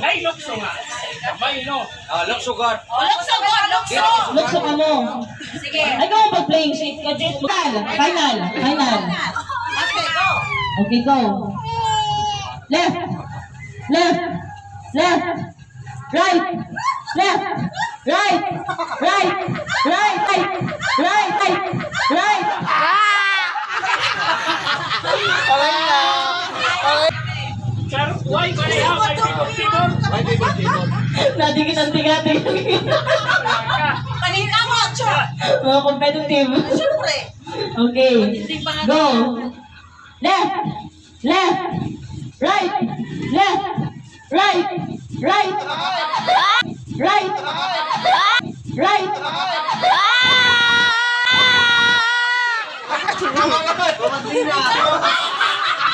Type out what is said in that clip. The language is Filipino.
Ay, lukso nga. Abay, no. Lukso God. Lukso ka mo. Sige. Ay, go mag-playing safe ka, Jet. Final. Okay, go. Left. Right. Charot, why? Kaya, may pinot-pinot. Nadigit ang tigating. Kanina mo, Chor. Mga competitive. Siyempre. Okay. Go. Left. Right. Tama ka ba?